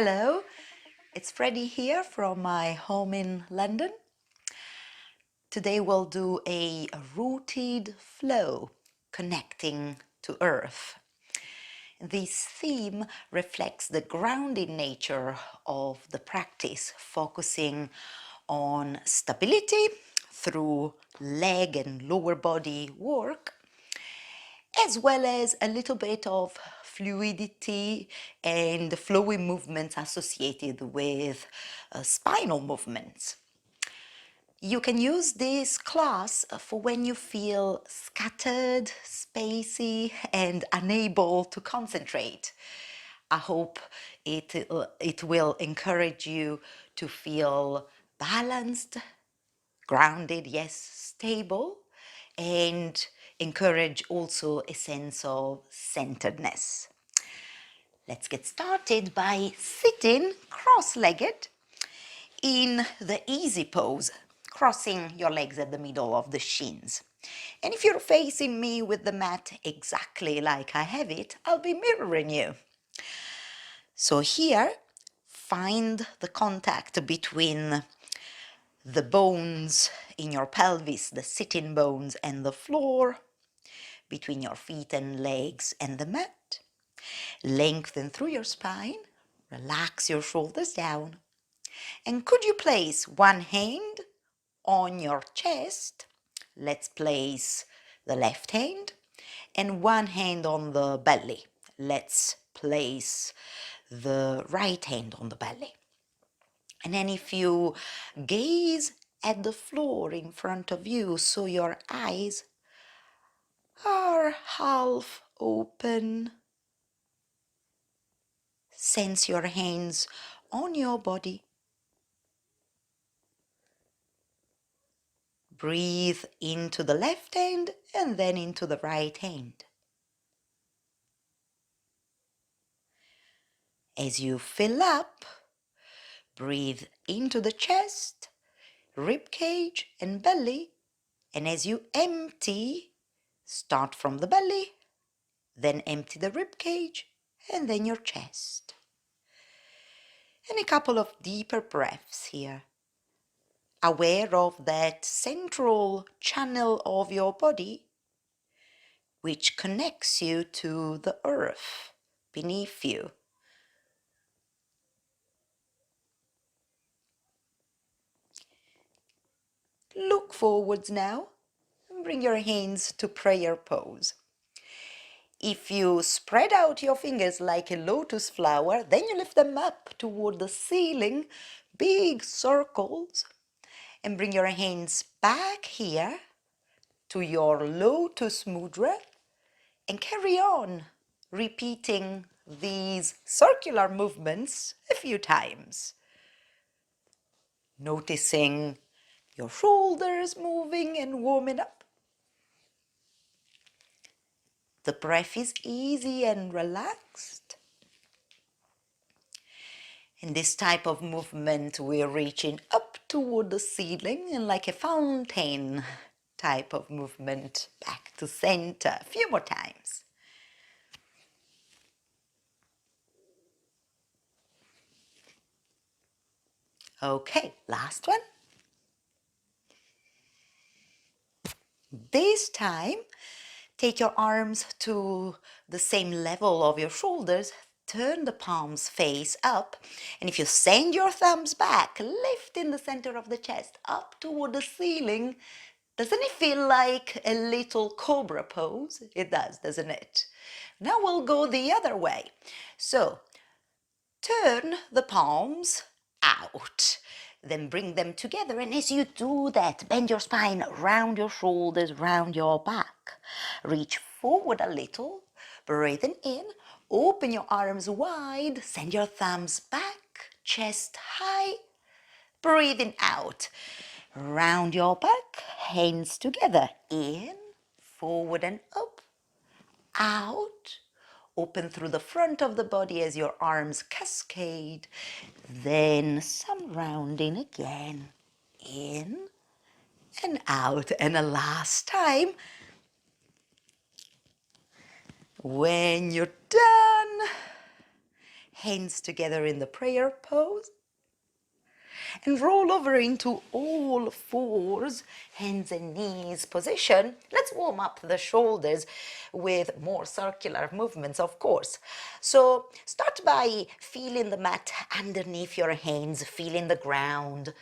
Hello, it's Freddie here from my home in London. Today we'll do a rooted flow connecting to Earth. This theme reflects the grounding nature of the practice, focusing on stability through leg and lower body work, as well as a little bit of fluidity and flowing movements associated with spinal movements. You can use this class for when you feel scattered, spacey, and unable to concentrate. I hope it will encourage you to feel balanced, grounded, yes, stable, and encourage also a sense of centeredness. Let's get started by sitting cross-legged in the easy pose, crossing your legs at the middle of the shins. And if you're facing me with the mat exactly like I have it, I'll be mirroring you. So here, find the contact between the bones in your pelvis, the sitting bones and the floor, between your feet and legs and the mat. Lengthen through your spine, relax your shoulders down. And could you place one hand on your chest? Let's place the left hand and one hand on the belly. Let's place the right hand on the belly. And then if you gaze at the floor in front of you, so your eyes are half open, sense your hands on your body. Breathe into the left hand and then into the right hand. As you fill up, breathe into the chest, rib cage and belly, and as you empty, start from the belly, then empty the rib cage and then your chest. And a couple of deeper breaths here, aware of that central channel of your body which connects you to the earth beneath you. Look forwards now and bring your hands to prayer pose. If you spread out your fingers like a lotus flower, then you lift them up toward the ceiling, big circles, and bring your hands back here to your lotus mudra and carry on repeating these circular movements a few times. Noticing your shoulders moving and warming up. The breath is easy and relaxed. In this type of movement, we're reaching up toward the ceiling and like a fountain type of movement back to center. A few more times. Okay, last one. This time, take your arms to the same level of your shoulders. Turn the palms face up. And if you send your thumbs back, lift in the center of the chest up toward the ceiling. Doesn't it feel like a little cobra pose? It does, doesn't it? Now we'll go the other way. So, turn the palms out. Then bring them together, and as you do that, bend your spine round your shoulders, round your back. Reach forward a little, breathing in, open your arms wide, send your thumbs back, chest high, breathing out. Round your back, hands together, in, forward and up, out. Open through the front of the body as your arms cascade. Then some rounding again. In and out. And a last time. When you're done, hands together in the prayer pose. And roll over into all fours, hands and knees position. Let's warm up the shoulders with more circular movements, of course. So start by feeling the mat underneath your hands, feeling the ground.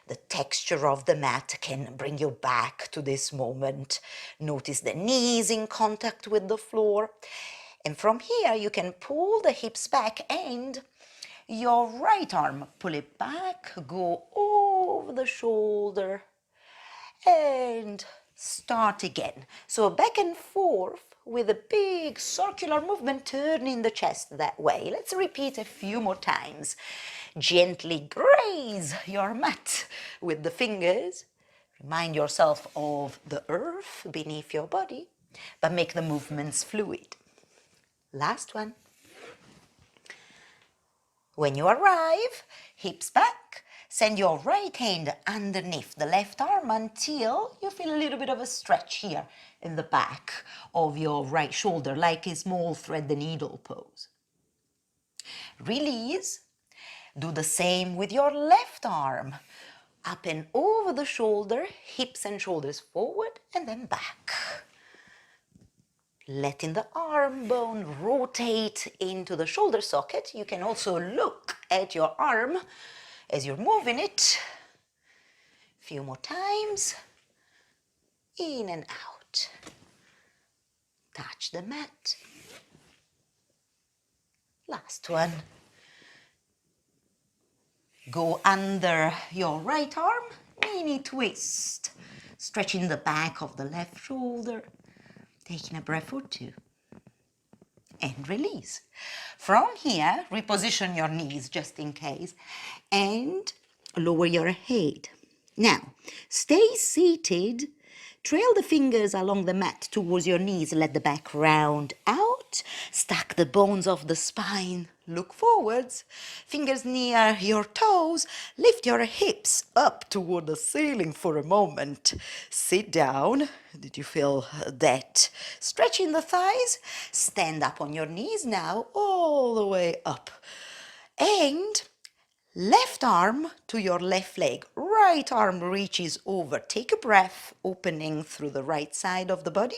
The texture of the mat can bring you back to this moment. Notice the knees in contact with the floor. And from here, you can pull the hips back and your right arm, pull it back, go over the shoulder and start again. So back and forth with a big circular movement, turning the chest that way. Let's repeat a few more times. Gently graze your mat with the fingers. Remind yourself of the earth beneath your body, but make the movements fluid. Last one. When you arrive, hips back, send your right hand underneath the left arm until you feel a little bit of a stretch here in the back of your right shoulder, like a small thread the needle pose. Release. Do the same with your left arm. Up and over the shoulder, hips and shoulders forward and then back. Letting the arm bone rotate into the shoulder socket. You can also look at your arm as you're moving it. A few more times. In and out. Touch the mat. Last one. Go under your right arm, mini twist. Stretching the back of the left shoulder. Taking a breath or two. And release. From here, reposition your knees just in case and lower your head. Now, stay seated. Trail the fingers along the mat towards your knees. Let the back round out. Stack the bones of the spine. Look forwards. Fingers near your toes. Lift your hips up toward the ceiling for a moment. Sit down. Did you feel that? Stretching the thighs. Stand up on your knees now, all the way up. And left arm to your left leg. Right arm reaches over. Take a breath, opening through the right side of the body.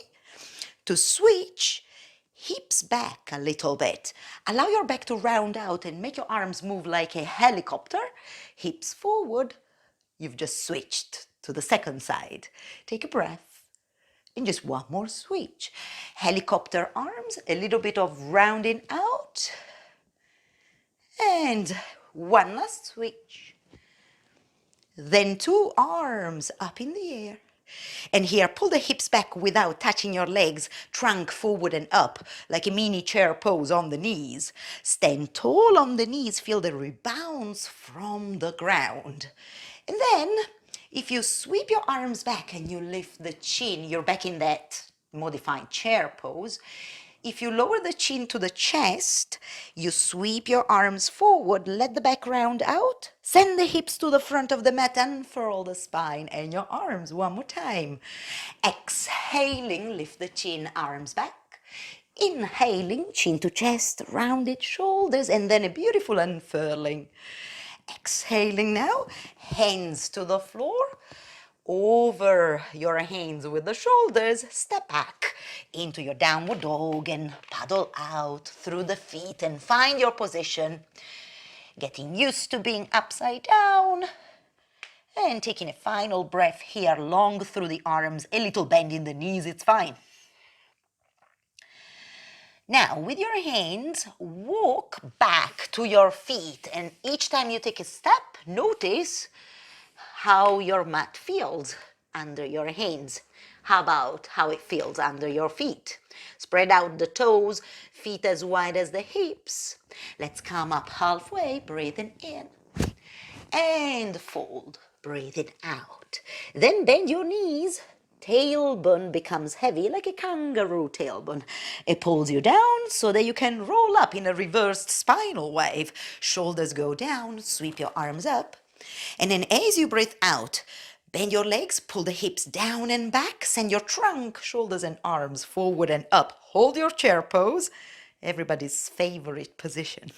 To switch, hips back a little bit. Allow your back to round out and make your arms move like a helicopter. Hips forward. You've just switched to the second side. Take a breath. And just one more switch. Helicopter arms, a little bit of rounding out. And one last switch. Then two arms up in the air. And here, pull the hips back without touching your legs, trunk forward and up, like a mini chair pose on the knees. Stand tall on the knees, feel the rebounds from the ground. And then, if you sweep your arms back and you lift the chin, you're back in that modified chair pose. If you lower the chin to the chest, you sweep your arms forward, let the back round out, send the hips to the front of the mat, unfurl the spine and your arms one more time. Exhaling, lift the chin, arms back. Inhaling, chin to chest, rounded shoulders, and then a beautiful unfurling. Exhaling now, hands to the floor. Over your hands with the shoulders, step back into your downward dog and paddle out through the feet and find your position. Getting used to being upside down and taking a final breath here, long through the arms, a little bend in the knees, it's fine. Now, with your hands, walk back to your feet, and each time you take a step, notice how your mat feels under your hands. How about how it feels under your feet? Spread out the toes, feet as wide as the hips. Let's come up halfway, breathing in. And fold, breathing out. Then bend your knees. Tailbone becomes heavy like a kangaroo tailbone. It pulls you down so that you can roll up in a reversed spinal wave. Shoulders go down, sweep your arms up. And then as you breathe out, bend your legs, pull the hips down and back, send your trunk, shoulders and arms forward and up. Hold your chair pose, everybody's favorite position.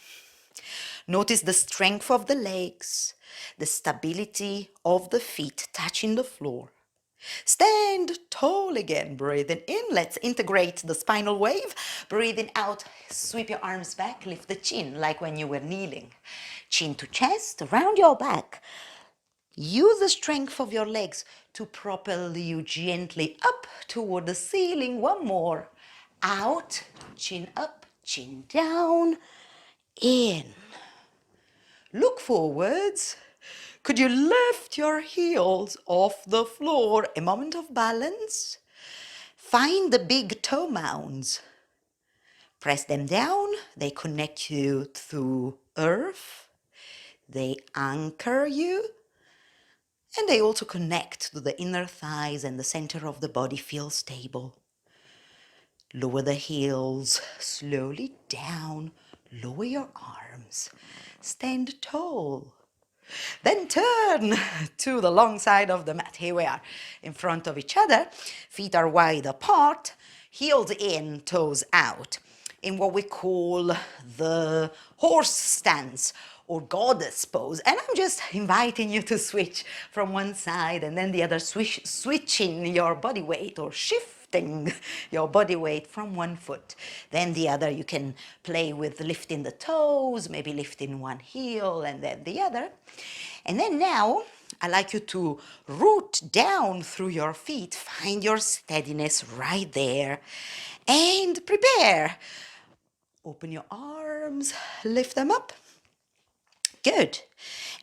Notice the strength of the legs, the stability of the feet touching the floor. Stand tall again, breathing in. Let's integrate the spinal wave. Breathing out, sweep your arms back, lift the chin like when you were kneeling. Chin to chest, round your back. Use the strength of your legs to propel you gently up toward the ceiling. One more. Out, chin up, chin down, in. Look forwards. Could you lift your heels off the floor? A moment of balance. Find the big toe mounds. Press them down. They connect you to earth. They anchor you. And they also connect to the inner thighs, and the center of the body feels stable. Lower the heels slowly down. Lower your arms. Stand tall. Then turn to the long side of the mat. Here we are in front of each other. Feet are wide apart, heels in, toes out, in what we call the horse stance or goddess pose. And I'm just inviting you to switch from one side and then the other, switching your body weight or shifting your body weight from one foot, then the other. You can play with lifting the toes, maybe lifting one heel and then the other. And then now, I'd like you to root down through your feet, find your steadiness right there, and prepare. Open your arms, lift them up. Good.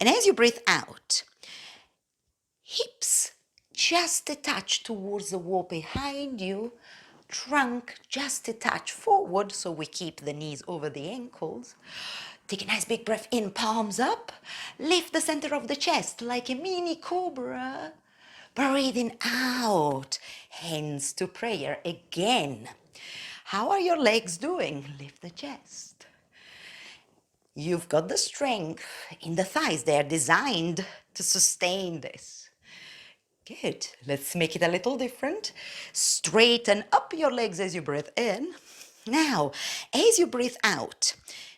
And as you breathe out, hips just a touch towards the wall behind you, trunk just a touch forward, so we keep the knees over the ankles. Take a nice big breath in, palms up. Lift the center of the chest like a mini cobra. Breathing out, hands to prayer again. How are your legs doing? Lift the chest. You've got the strength in the thighs. They're designed to sustain this. Good. Let's make it a little different. Straighten up your legs as you breathe in. Now, as you breathe out,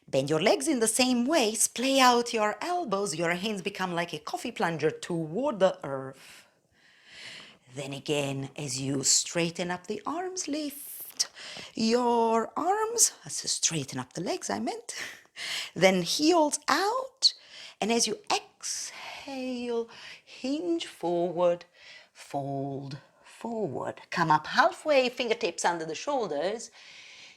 bend your legs in the same way. Splay out your elbows. Your hands become like a coffee plunger toward the earth. Then again, as you straighten up the arms, lift your arms. Straighten up the legs, I meant. Then heels out. And as you exhale, hinge forward, fold forward. Come up halfway, fingertips under the shoulders.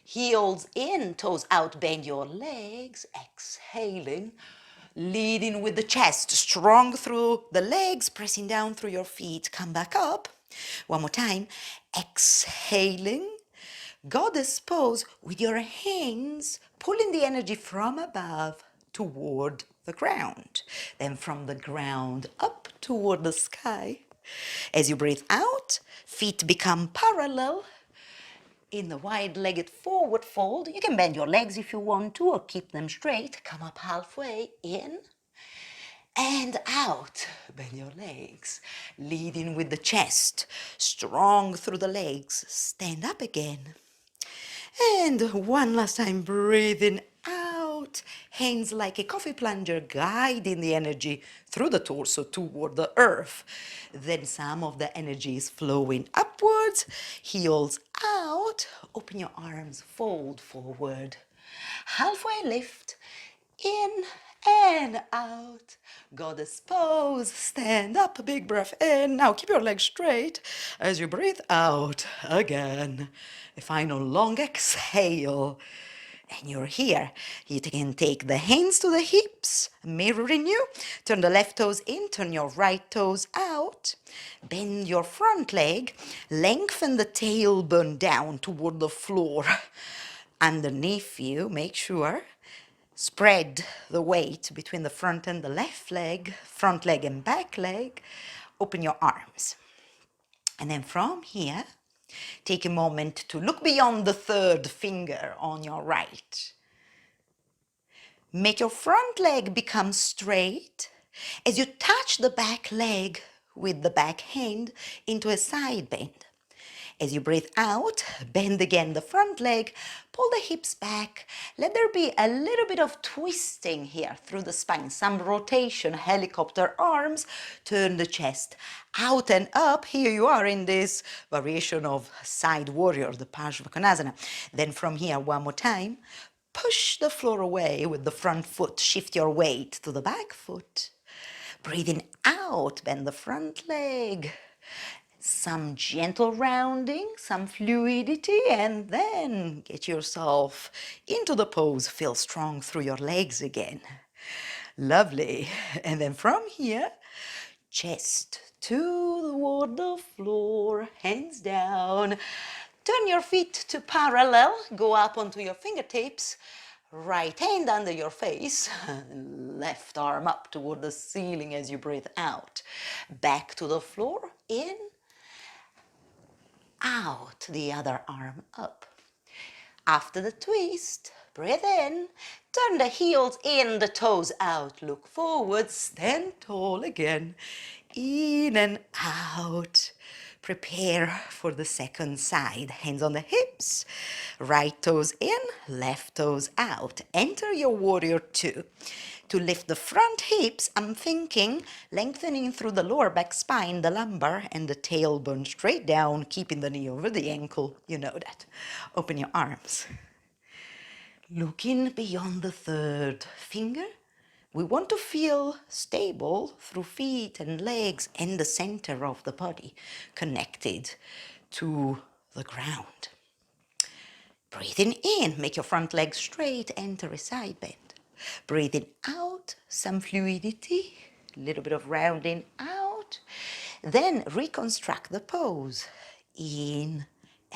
Heels in, toes out, bend your legs. Exhaling, leading with the chest, strong through the legs, pressing down through your feet. Come back up. One more time. Exhaling. Goddess pose with your hands pulling the energy from above toward the ground. Then from the ground up toward the sky. As you breathe out, feet become parallel in the wide-legged forward fold. You can bend your legs if you want to or keep them straight. Come up halfway, in and out. Bend your legs, leading with the chest, strong through the legs. Stand up again. And one last time, breathing out. Hands like a coffee plunger, guiding the energy through the torso toward the earth. Then some of the energy is flowing upwards. Heels out. Open your arms, fold forward. Halfway lift, in and out. Goddess pose, stand up, big breath in. Now keep your legs straight as you breathe out again. A final long exhale. And you're here. You can take the hands to the hips, mirroring you. Turn the left toes in, turn your right toes out. Bend your front leg, lengthen the tailbone down toward the floor. Underneath you, make sure. Spread the weight between the front and the left leg, front leg and back leg. Open your arms. And then from here, take a moment to look beyond the third finger on your right. Make your front leg become straight as you touch the back leg with the back hand into a side bend. As you breathe out, bend again the front leg, pull the hips back. Let there be a little bit of twisting here through the spine, some rotation, helicopter arms, turn the chest out and up. Here you are in this variation of side warrior, the Parsvakonasana. Then from here, one more time, push the floor away with the front foot, shift your weight to the back foot. Breathing out, bend the front leg. Some gentle rounding, some fluidity, and then get yourself into the pose. Feel strong through your legs again. Lovely. And then from here, chest toward the floor, hands down. Turn your feet to parallel, go up onto your fingertips. Right hand under your face, left arm up toward the ceiling as you breathe out. Back to the floor, in, out, the other arm up. After the twist, breathe in, turn the heels in, the toes out, look forward, stand tall again, in and out. Prepare for the second side. Hands on the hips, right toes in, left toes out. Enter your warrior two. To lift the front hips, I'm thinking lengthening through the lower back spine, the lumbar, and the tailbone straight down, keeping the knee over the ankle. You know that. Open your arms. Looking beyond the third finger, we want to feel stable through feet and legs and the center of the body, connected to the ground. Breathing in, make your front leg straight, enter a side bend. Breathing out, some fluidity, a little bit of rounding out. Then reconstruct the pose, in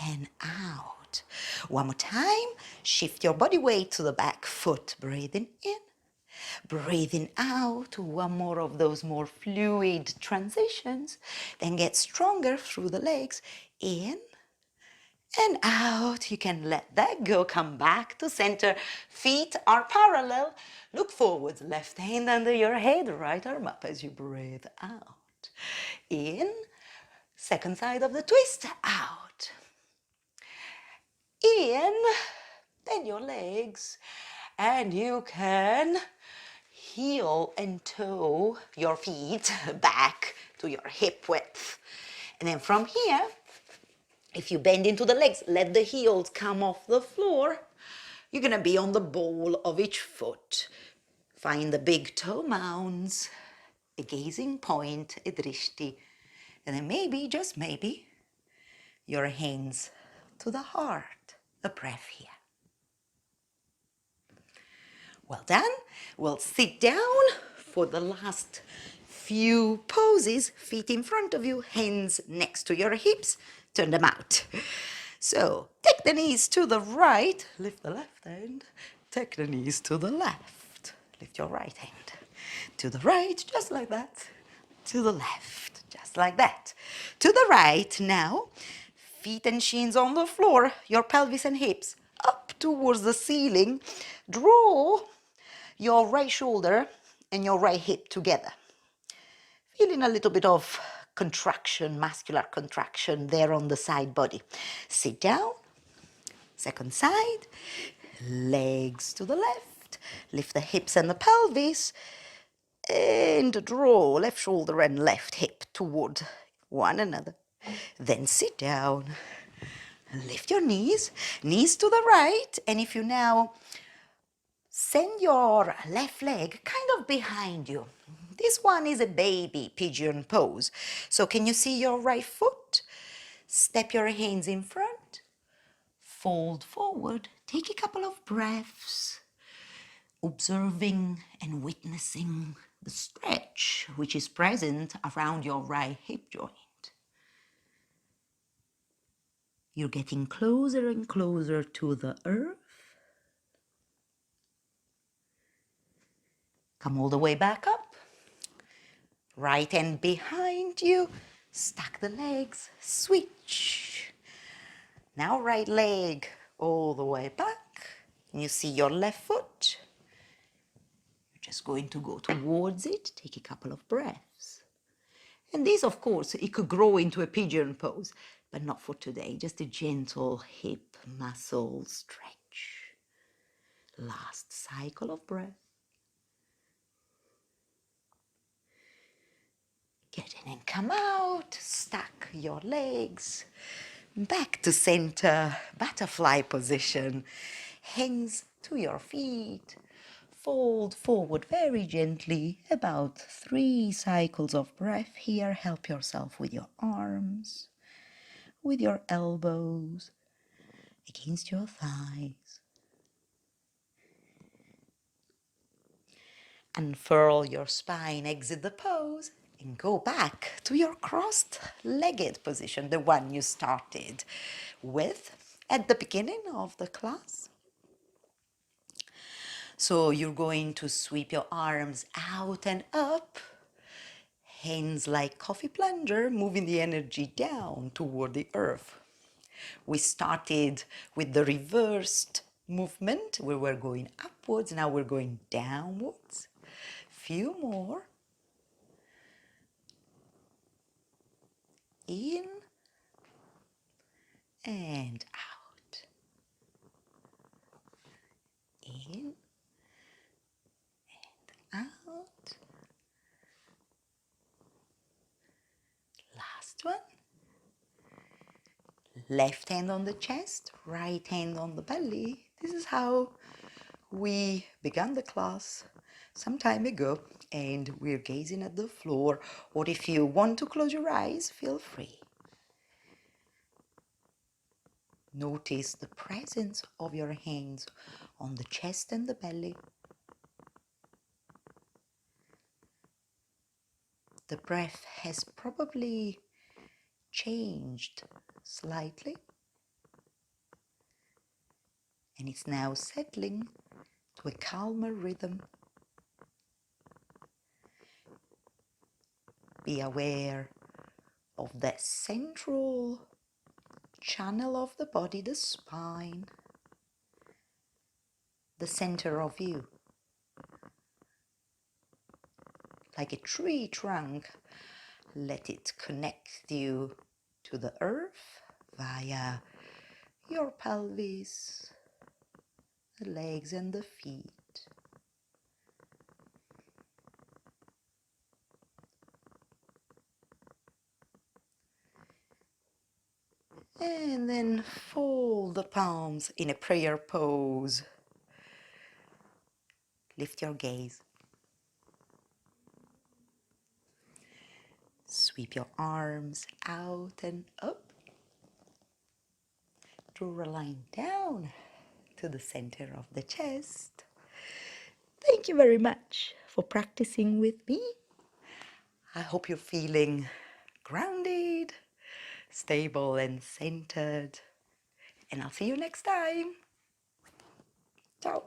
and out. One more time, shift your body weight to the back foot, breathing in. Breathing out, one more of those more fluid transitions. Then get stronger through the legs, in and out. You can let that go, come back to center. Feet are parallel. Look forwards, left hand under your head, right arm up as you breathe out. In, second side of the twist, out. In, bend your legs, and you can heel and toe your feet back to your hip width. And then from here, if you bend into the legs, let the heels come off the floor. You're going to be on the ball of each foot. Find the big toe mounds, a gazing point, a drishti. And then maybe, just maybe, your hands to the heart, a breath here. Well done. We'll sit down for the last few poses. Feet in front of you, hands next to your hips. Turn them out. So take the knees to the right. Lift the left hand. Take the knees to the left. Lift your right hand. To the right, just like that. To the left, just like that. To the right now. Feet and shins on the floor. Your pelvis and hips up towards the ceiling. Draw your right shoulder and your right hip together. Feeling a little bit of contraction, muscular contraction there on the side body. Sit down, second side, legs to the left, lift the hips and the pelvis, and draw left shoulder and left hip toward one another. Then sit down, lift your knees, knees to the right, and if you now send your left leg kind of behind you. This one is a baby pigeon pose. So can you see your right foot? Step your hands in front, fold forward, take a couple of breaths, observing and witnessing the stretch which is present around your right hip joint. You're getting closer and closer to the earth. Come all the way back up. Right hand behind you. Stack the legs. Switch. Now right leg all the way back. And you see your left foot. You're just going to go towards it. Take a couple of breaths. And this, of course, it could grow into a pigeon pose. but not for today. Just a gentle hip muscle stretch. Last cycle of breath. Get in and come out. Stack your legs. Back to center. Butterfly position. Hands to your feet. Fold forward very gently. About 3 cycles of breath here. Help yourself with your arms, with your elbows, against your thighs. Unfurl your spine, exit the pose, and go back to your crossed-legged position, the one you started with at the beginning of the class. So you're going to sweep your arms out and up, hands like coffee plunger, moving the energy down toward the earth. We started with the reversed movement where we're going upwards, now we're going downwards. Few more. In and out. In and out. Last one. Left hand on the chest, right hand on the belly. This is how we began the class some time ago, and we're gazing at the floor. Or if you want to close your eyes, feel free. Notice the presence of your hands on the chest and the belly. The breath has probably changed slightly, and it's now settling to a calmer rhythm. Be aware of that central channel of the body, the spine, the center of you. Like a tree trunk, let it connect you to the earth via your pelvis, the legs and the feet. And then fold the palms in a prayer pose. Lift your gaze. Sweep your arms out and up. Draw a line down to the center of the chest. Thank you very much for practicing with me. I hope you're feeling grounded, stable and centered. And I'll see you next time. Ciao.